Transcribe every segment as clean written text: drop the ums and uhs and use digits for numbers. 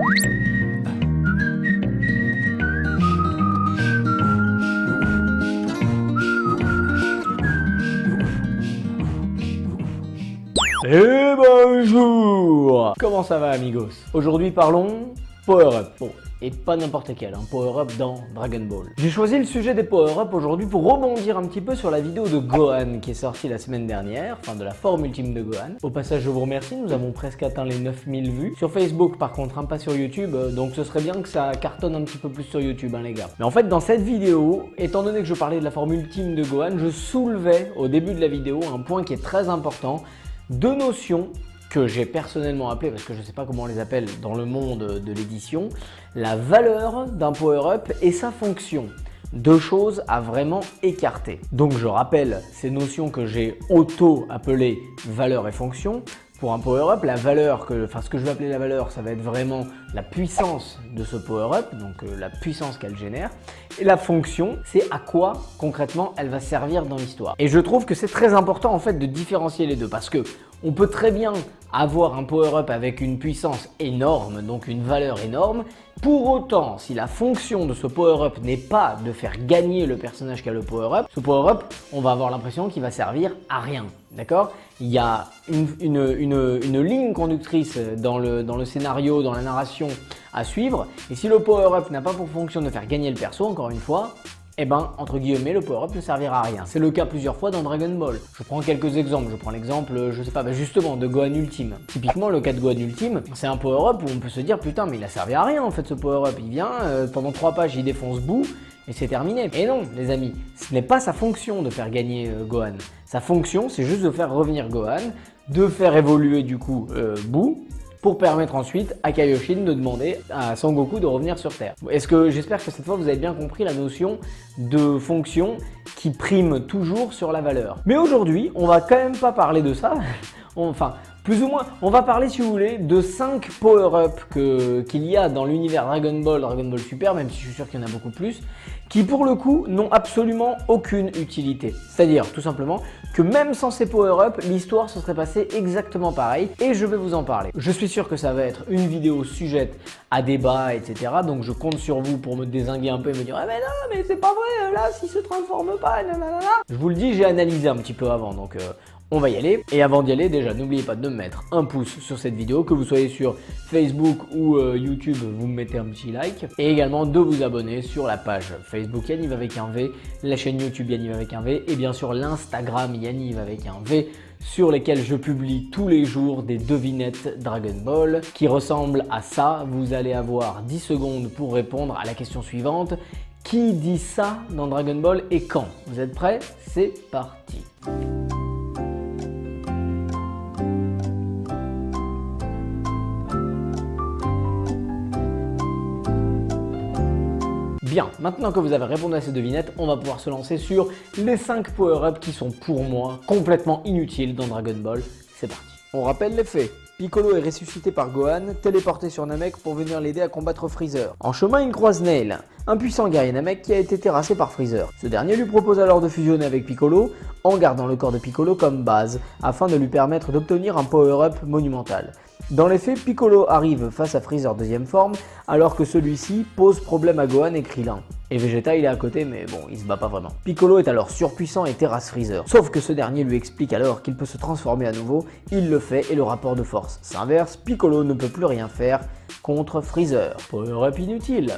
Et bonjour! Comment ça va amigos? Aujourd'hui parlons Power-Up. Bon, et pas n'importe quel, Power-Up dans Dragon Ball. J'ai choisi le sujet des Power-Up aujourd'hui pour rebondir un petit peu sur la vidéo de Gohan qui est sortie la semaine dernière, enfin de la forme ultime de Gohan. Au passage je vous remercie, nous avons presque atteint les 9000 vues. Sur Facebook par contre, pas sur YouTube, donc ce serait bien que ça cartonne un petit peu plus sur YouTube les gars. Mais en fait dans cette vidéo, étant donné que je parlais de la forme ultime de Gohan, je soulevais au début de la vidéo un point qui est très important. Deux notions que j'ai personnellement appelées, parce que je ne sais pas comment on les appelle dans le monde de l'édition, la valeur d'un power-up et sa fonction. Deux choses à vraiment écarter. Donc je rappelle ces notions que j'ai auto-appelées valeur et fonction. Pour un power-up, la valeur, ce que je vais appeler la valeur, ça va être vraiment la puissance de ce power-up, donc la puissance qu'elle génère. Et la fonction, c'est à quoi concrètement elle va servir dans l'histoire. Et je trouve que c'est très important en fait de différencier les deux parce que on peut très bien avoir un power-up avec une puissance énorme, donc une valeur énorme. Pour autant, si la fonction de ce power-up n'est pas de faire gagner le personnage qui a le power-up, ce power-up, on va avoir l'impression qu'il va servir à rien. D'accord? Il y a une ligne conductrice dans le scénario, dans la narration à suivre. Et si le power-up n'a pas pour fonction de faire gagner le perso, encore une fois, eh ben, entre guillemets, le power-up ne servira à rien. C'est le cas plusieurs fois dans Dragon Ball. Je prends quelques exemples. Je prends l'exemple, je sais pas, justement, de Gohan Ultime. Typiquement, le cas de Gohan Ultime, c'est un power-up où on peut se dire, putain, mais il a servi à rien en fait ce power-up. Il vient, pendant 3 pages, il défonce Boo et c'est terminé. Et non, les amis, ce n'est pas sa fonction de faire gagner Gohan. Sa fonction, c'est juste de faire revenir Gohan, de faire évoluer du coup Boo, pour permettre ensuite à Kaioshin de demander à Son Goku de revenir sur Terre. J'espère que cette fois vous avez bien compris la notion de fonction qui prime toujours sur la valeur. Mais aujourd'hui, on va quand même pas parler de ça. Enfin, plus ou moins, on va parler, si vous voulez, de 5 power-up qu'il y a dans l'univers Dragon Ball Super, même si je suis sûr qu'il y en a beaucoup plus, qui pour le coup n'ont absolument aucune utilité. C'est-à-dire, tout simplement, que même sans ces power-up, l'histoire se serait passée exactement pareil, et je vais vous en parler. Je suis sûr que ça va être une vidéo sujette à débat, etc. Donc je compte sur vous pour me dézinguer un peu et me dire « Ah mais non, mais c'est pas vrai, là, s'il se transforme pas, nanana ». Je vous le dis, j'ai analysé un petit peu avant, donc on va y aller. Et avant d'y aller, déjà, n'oubliez pas de me mettre un pouce sur cette vidéo, que vous soyez sur Facebook ou YouTube, vous me mettez un petit like. Et également de vous abonner sur la page Facebook Yaniv avec un V, la chaîne YouTube Yaniv avec un V, et bien sûr l'Instagram Yaniv avec un V, sur lesquels je publie tous les jours des devinettes Dragon Ball qui ressemblent à ça. Vous allez avoir 10 secondes pour répondre à la question suivante. Qui dit ça dans Dragon Ball et quand? Vous êtes prêts? C'est parti. Bien, maintenant que vous avez répondu à ces devinettes, on va pouvoir se lancer sur les 5 power-ups qui sont pour moi complètement inutiles dans Dragon Ball. C'est parti. On rappelle les faits. Piccolo est ressuscité par Gohan, téléporté sur Namek pour venir l'aider à combattre Freezer. En chemin, il croise Nail, un puissant guerrier Namek qui a été terrassé par Freezer. Ce dernier lui propose alors de fusionner avec Piccolo, en gardant le corps de Piccolo comme base, afin de lui permettre d'obtenir un power-up monumental. Dans les faits, Piccolo arrive face à Freezer deuxième forme, alors que celui-ci pose problème à Gohan et Krillin. Et Vegeta il est à côté mais bon, il se bat pas vraiment. Piccolo est alors surpuissant et terrasse Freezer. Sauf que ce dernier lui explique alors qu'il peut se transformer à nouveau, il le fait et le rapport de force s'inverse, Piccolo ne peut plus rien faire contre Freezer. Power-up inutile.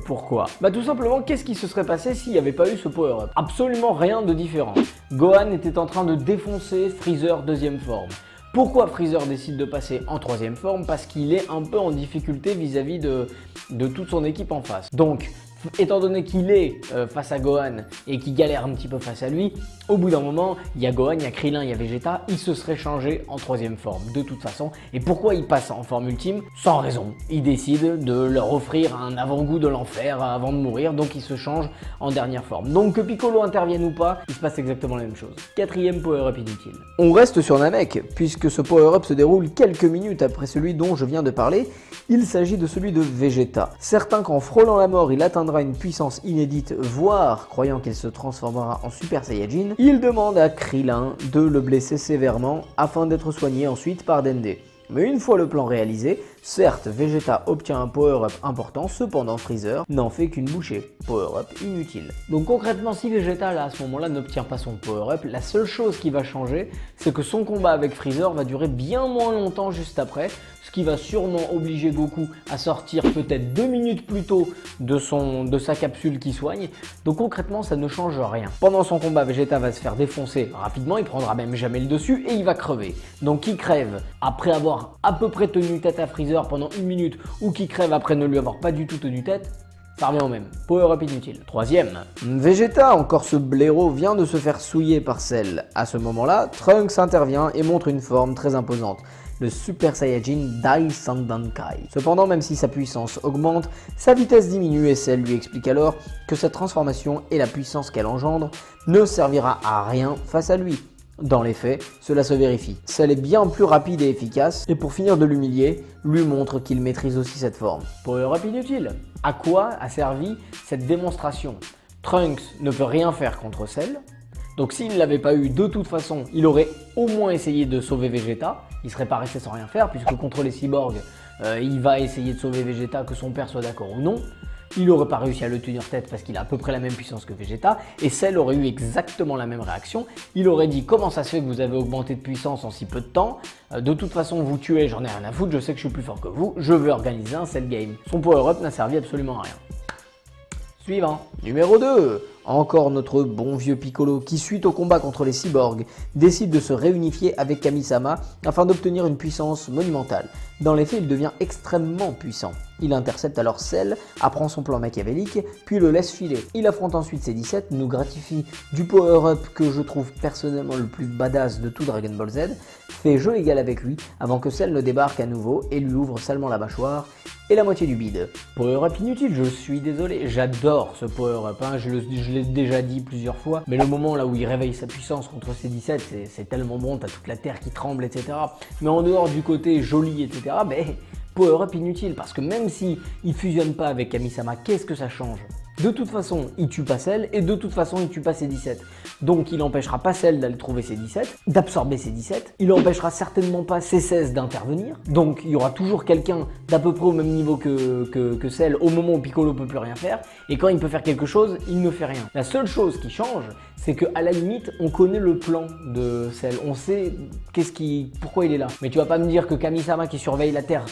Pourquoi? Tout simplement, qu'est-ce qui se serait passé s'il n'y avait pas eu ce power-up? Absolument rien de différent. Gohan était en train de défoncer Freezer deuxième forme. Pourquoi Freezer décide de passer en troisième forme? Parce qu'il est un peu en difficulté vis-à-vis de toute son équipe en face. Donc, étant donné qu'il est face à Gohan et qu'il galère un petit peu face à lui, au bout d'un moment, il y a Gohan, il y a Krillin, il y a Vegeta, il se serait changé en troisième forme de toute façon. Et pourquoi il passe en forme ultime? Sans raison. Il décide de leur offrir un avant-goût de l'enfer avant de mourir, donc il se change en dernière forme. Donc que Piccolo intervienne ou pas, il se passe exactement la même chose. Quatrième power-up inutile. On reste sur Namek, puisque ce power-up se déroule quelques minutes après celui dont je viens de parler. Il s'agit de celui de Vegeta. Certain qu'en frôlant la mort, il atteindra une puissance inédite, voire croyant qu'il se transformera en Super Saiyajin, il demande à Krillin de le blesser sévèrement afin d'être soigné ensuite par Dende. Mais une fois le plan réalisé, Certes, Vegeta obtient un power-up important, cependant Freezer n'en fait qu'une bouchée, power-up inutile. Donc concrètement, si Vegeta là, à ce moment-là n'obtient pas son power-up, la seule chose qui va changer, c'est que son combat avec Freezer va durer bien moins longtemps juste après, ce qui va sûrement obliger Goku à sortir peut-être 2 minutes plus tôt de sa capsule qui soigne. Donc concrètement, ça ne change rien. Pendant son combat, Vegeta va se faire défoncer rapidement, il prendra même jamais le dessus et il va crever. Donc qui crève après avoir à peu près tenu tête à Freezer pendant 1 minute ou qui crève après ne lui avoir pas du tout tenu tête, ça revient au même. Power-up inutile. Troisième, Vegeta, encore ce blaireau, vient de se faire souiller par Cell. À ce moment-là, Trunks intervient et montre une forme très imposante, le Super Saiyajin Dai Sandankai. Cependant, même si sa puissance augmente, sa vitesse diminue et Cell lui explique alors que cette transformation et la puissance qu'elle engendre ne servira à rien face à lui. Dans les faits, cela se vérifie. Cell est bien plus rapide et efficace, et pour finir de l'humilier, lui montre qu'il maîtrise aussi cette forme. Power-up inutile. À quoi a servi cette démonstration? Trunks ne peut rien faire contre Cell, donc s'il ne l'avait pas eu de toute façon, il aurait au moins essayé de sauver Vegeta, il ne serait pas resté sans rien faire, puisque contre les cyborgs, il va essayer de sauver Vegeta, que son père soit d'accord ou non. Il n'aurait pas réussi à le tenir tête parce qu'il a à peu près la même puissance que Vegeta, et Cell aurait eu exactement la même réaction. Il aurait dit: comment ça se fait que vous avez augmenté de puissance en si peu de temps? De toute façon vous tuez, j'en ai rien à foutre, je sais que je suis plus fort que vous, je veux organiser un Cell game. Son power-up n'a servi absolument à rien. Suivant. Numéro 2. Encore notre bon vieux Piccolo qui, suite au combat contre les cyborgs, décide de se réunifier avec Kami-sama afin d'obtenir une puissance monumentale. Dans les faits, il devient extrêmement puissant. Il intercepte alors Cell, apprend son plan machiavélique, puis le laisse filer. Il affronte ensuite ses 17, nous gratifie du power-up que je trouve personnellement le plus badass de tout Dragon Ball Z, fait jeu égal avec lui avant que Cell ne débarque à nouveau et lui ouvre salement la mâchoire et la moitié du bide. Power-up inutile, je suis désolé, j'adore ce power-up, hein. Je l'ai déjà dit plusieurs fois, mais le moment là où il réveille sa puissance contre ses 17, c'est tellement bon, t'as toute la terre qui tremble, etc. Mais en dehors du côté joli, etc., power-up inutile, parce que même si il fusionne pas avec Kami-sama, qu'est-ce que ça change? De toute façon, il tue pas Cell, et de toute façon, il tue pas ses 17. Donc, il empêchera pas Cell d'aller trouver ses 17, d'absorber ses 17. Il empêchera certainement pas ses 16 d'intervenir. Donc, il y aura toujours quelqu'un d'à peu près au même niveau que Cell au moment où Piccolo peut plus rien faire. Et quand il peut faire quelque chose, il ne fait rien. La seule chose qui change, c'est qu'à la limite, on connaît le plan de Cell. On sait pourquoi il est là. Mais tu vas pas me dire que Kami-sama qui surveille la Terre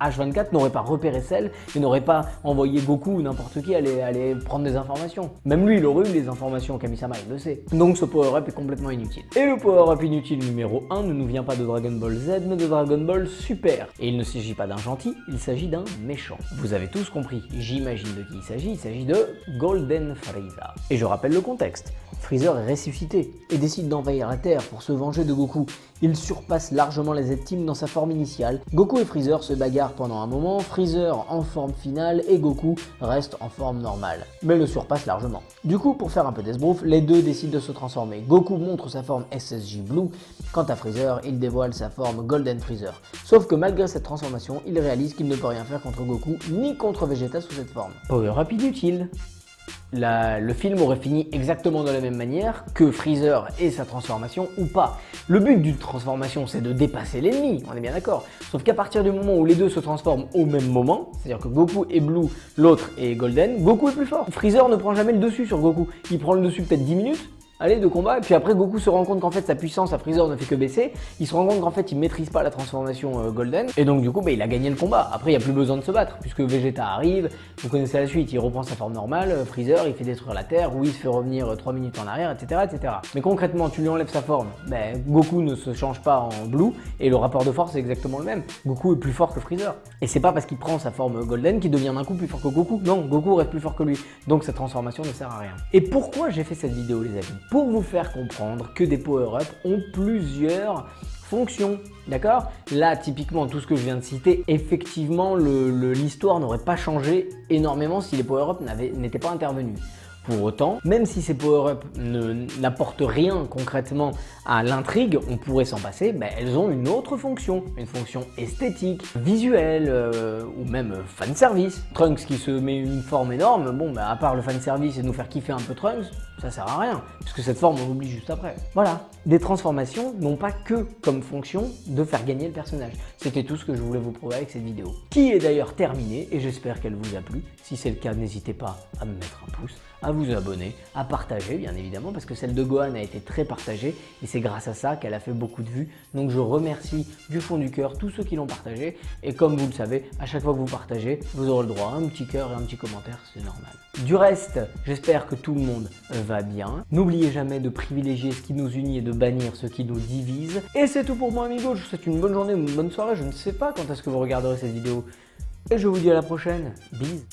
H24 n'aurait pas repéré Cell et n'aurait pas envoyé Goku ou n'importe qui aller prendre des informations. Même lui, il aurait eu des informations, Kami-sama, il le sait. Donc ce power-up est complètement inutile. Et le power-up inutile numéro 1 ne nous vient pas de Dragon Ball Z, mais de Dragon Ball Super. Et il ne s'agit pas d'un gentil, il s'agit d'un méchant. Vous avez tous compris, j'imagine de qui il s'agit de Golden Frieza. Et je rappelle le contexte. Freezer est ressuscité et décide d'envahir la Terre pour se venger de Goku. Il surpasse largement les Z-Team dans sa forme initiale. Goku et Freezer se bagarrent pendant un moment, Freezer en forme finale et Goku reste en forme normale, mais le surpasse largement. Du coup, pour faire un peu d'esbrouf, les deux décident de se transformer. Goku montre sa forme SSJ Blue, quant à Freezer, il dévoile sa forme Golden Freezer. Sauf que malgré cette transformation, il réalise qu'il ne peut rien faire contre Goku ni contre Vegeta sous cette forme. Power-up inutile. Le film aurait fini exactement de la même manière que Freezer et sa transformation ou pas. Le but d'une transformation, c'est de dépasser l'ennemi, on est bien d'accord. Sauf qu'à partir du moment où les deux se transforment au même moment, c'est-à-dire que Goku est Blue, l'autre est Golden, Goku est plus fort. Freezer ne prend jamais le dessus sur Goku, il prend le dessus peut-être 10 minutes. Allez, de combat, et puis après Goku se rend compte qu'en fait sa puissance à Freezer ne fait que baisser, il se rend compte qu'en fait il maîtrise pas la transformation Golden, et donc du coup il a gagné le combat. Après il n'y a plus besoin de se battre, puisque Vegeta arrive, vous connaissez la suite, il reprend sa forme normale, Freezer il fait détruire la Terre, Whis fait revenir 3 minutes en arrière, etc., etc. Mais concrètement tu lui enlèves sa forme, Goku ne se change pas en Blue, et le rapport de force est exactement le même. Goku est plus fort que Freezer. Et c'est pas parce qu'il prend sa forme Golden qu'il devient d'un coup plus fort que Goku, non, Goku reste plus fort que lui, donc cette transformation ne sert à rien. Et pourquoi j'ai fait cette vidéo les amis? Pour vous faire comprendre que des power-up ont plusieurs fonctions, d'accord? Là, typiquement, tout ce que je viens de citer, effectivement, l'histoire n'aurait pas changé énormément si les power-up n'étaient pas intervenus. Pour autant, même si ces power-up n'apportent rien concrètement à l'intrigue, on pourrait s'en passer, elles ont une autre fonction, une fonction esthétique, visuelle ou même fanservice. Trunks qui se met une forme énorme, à part le fanservice et nous faire kiffer un peu Trunks, ça sert à rien, puisque cette forme on l'oublie juste après. Voilà, des transformations n'ont pas que comme fonction de faire gagner le personnage. C'était tout ce que je voulais vous prouver avec cette vidéo, qui est d'ailleurs terminée et j'espère qu'elle vous a plu. Si c'est le cas, n'hésitez pas à me mettre un pouce, à vous abonner, à partager bien évidemment, parce que celle de Gohan a été très partagée et c'est grâce à ça qu'elle a fait beaucoup de vues. Donc je remercie du fond du cœur tous ceux qui l'ont partagée et comme vous le savez, à chaque fois que vous partagez, vous aurez le droit à un petit cœur et un petit commentaire, c'est normal. Du reste, j'espère que tout le monde va bien. N'oubliez jamais de privilégier ce qui nous unit et de bannir ce qui nous divise. Et c'est tout pour moi amigos, je vous souhaite une bonne journée, une bonne soirée, je ne sais pas quand est-ce que vous regarderez cette vidéo. Et je vous dis à la prochaine, bisous.